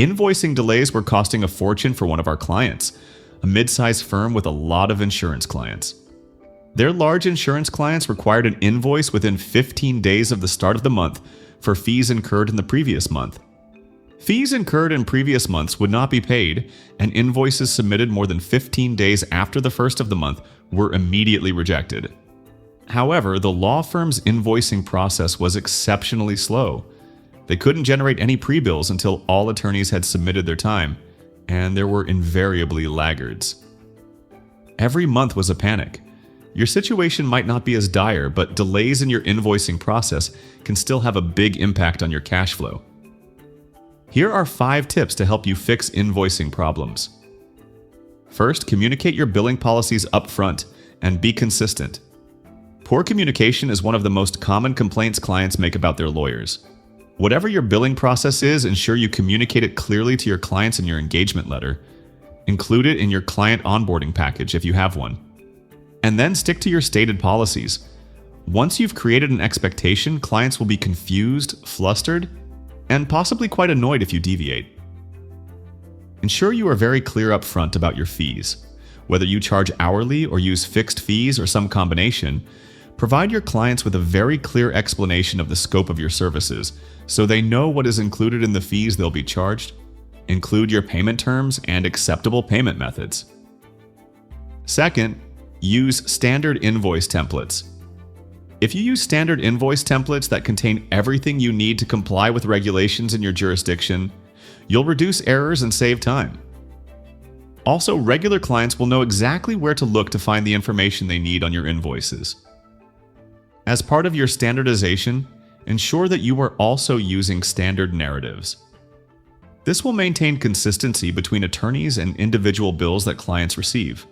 Invoicing delays were costing a fortune for one of our clients, a mid-sized firm with a lot of insurance clients. Their large insurance clients required an invoice within 15 days of the start of the month for fees incurred in the previous month. Fees incurred in previous months would not be paid, and invoices submitted more than 15 days after the first of the month were immediately rejected. However, the law firm's invoicing process was exceptionally slow. They couldn't generate any pre-bills until all attorneys had submitted their time, and there were invariably laggards. Every month was a panic. Your situation might not be as dire, but delays in your invoicing process can still have a big impact on your cash flow. Here are 5 tips to help you fix invoicing problems. First, communicate your billing policies upfront and be consistent. Poor communication is one of the most common complaints clients make about their lawyers. Whatever your billing process is, ensure you communicate it clearly to your clients in your engagement letter. Include it in your client onboarding package if you have one. And then stick to your stated policies. Once you've created an expectation, clients will be confused, flustered, and possibly quite annoyed if you deviate. Ensure you are very clear up front about your fees. Whether you charge hourly or use fixed fees or some combination, provide your clients with a very clear explanation of the scope of your services so they know what is included in the fees they'll be charged. Include your payment terms and acceptable payment methods. Second, use standard invoice templates. If you use standard invoice templates that contain everything you need to comply with regulations in your jurisdiction, you'll reduce errors and save time. Also, regular clients will know exactly where to look to find the information they need on your invoices. As part of your standardization, ensure that you are also using standard narratives. This will maintain consistency between attorneys and individual bills that clients receive.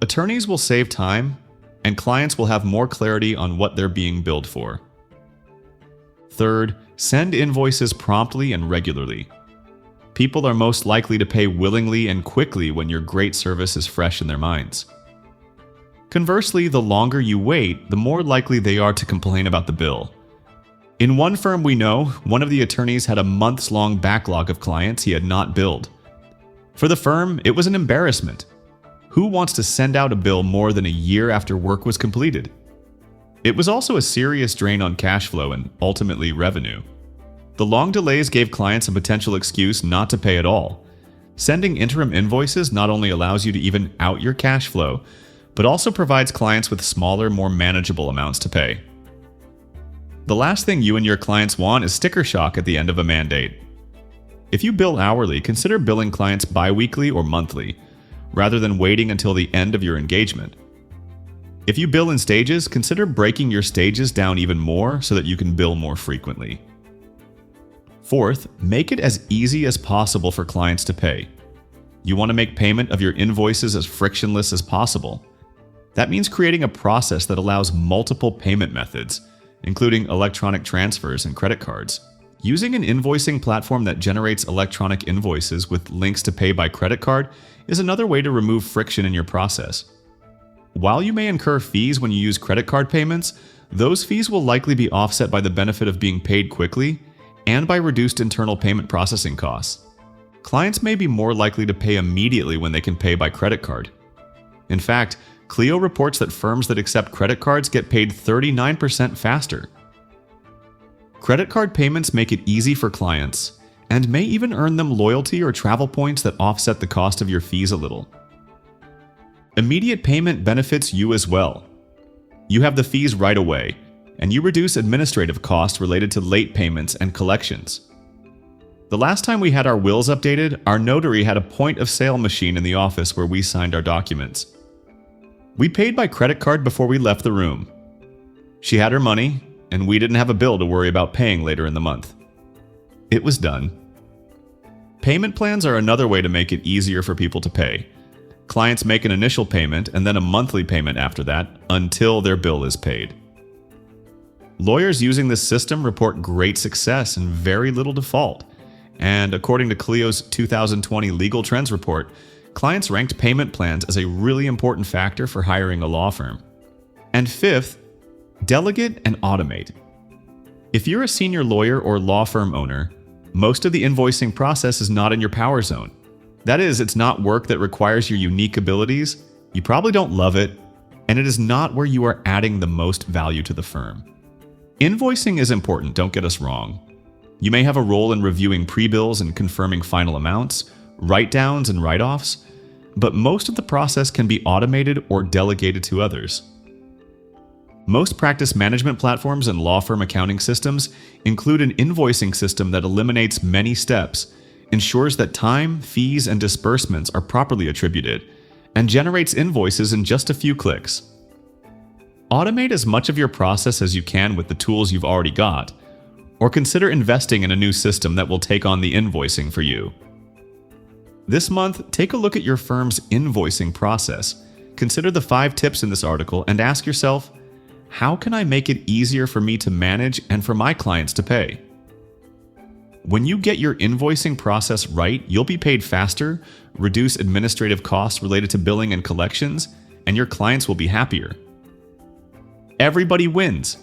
Attorneys will save time, and clients will have more clarity on what they're being billed for. Third, send invoices promptly and regularly. People are most likely to pay willingly and quickly when your great service is fresh in their minds. Conversely, the longer you wait, the more likely they are to complain about the bill. In one firm we know, one of the attorneys had a months-long backlog of clients he had not billed. For the firm, it was an embarrassment. Who wants to send out a bill more than a year after work was completed? It was also a serious drain on cash flow and ultimately revenue. The long delays gave clients a potential excuse not to pay at all. Sending interim invoices not only allows you to even out your cash flow, but also provides clients with smaller, more manageable amounts to pay. The last thing you and your clients want is sticker shock at the end of a mandate. If you bill hourly, consider billing clients bi-weekly or monthly, rather than waiting until the end of your engagement. If you bill in stages, consider breaking your stages down even more so that you can bill more frequently. Fourth, make it as easy as possible for clients to pay. You want to make payment of your invoices as frictionless as possible. That means creating a process that allows multiple payment methods, including electronic transfers and credit cards. Using an invoicing platform that generates electronic invoices with links to pay by credit card is another way to remove friction in your process. While you may incur fees when you use credit card payments, those fees will likely be offset by the benefit of being paid quickly and by reduced internal payment processing costs. Clients may be more likely to pay immediately when they can pay by credit card. In fact, Clio reports that firms that accept credit cards get paid 39% faster. Credit card payments make it easy for clients, and may even earn them loyalty or travel points that offset the cost of your fees a little. Immediate payment benefits you as well. You have the fees right away, and you reduce administrative costs related to late payments and collections. The last time we had our wills updated, our notary had a point-of-sale machine in the office where we signed our documents. We paid by credit card before we left the room. She had her money, and we didn't have a bill to worry about paying later in the month. It was done. Payment plans are another way to make it easier for people to pay. Clients make an initial payment and then a monthly payment after that until their bill is paid. Lawyers using this system report great success and very little default. And according to Clio's 2020 Legal Trends report, clients ranked payment plans as a really important factor for hiring a law firm. And fifth, delegate and automate. If you're a senior lawyer or law firm owner, Most of the invoicing process is not in your power zone. That is, it's not work that requires your unique abilities, you probably don't love it, and it is not where you are adding the most value to the firm. Invoicing is important, don't get us wrong. You may have a role in reviewing pre-bills and confirming final amounts, write-downs and write-offs, but most of the process can be automated or delegated to others. Most practice management platforms and law firm accounting systems include an invoicing system that eliminates many steps, ensures that time, fees, and disbursements are properly attributed, and generates invoices in just a few clicks. Automate as much of your process as you can with the tools you've already got, or consider investing in a new system that will take on the invoicing for you. This month, take a look at your firm's invoicing process. Consider the 5 tips in this article and ask yourself, how can I make it easier for me to manage and for my clients to pay? When you get your invoicing process right, you'll be paid faster, reduce administrative costs related to billing and collections, and your clients will be happier. Everybody wins.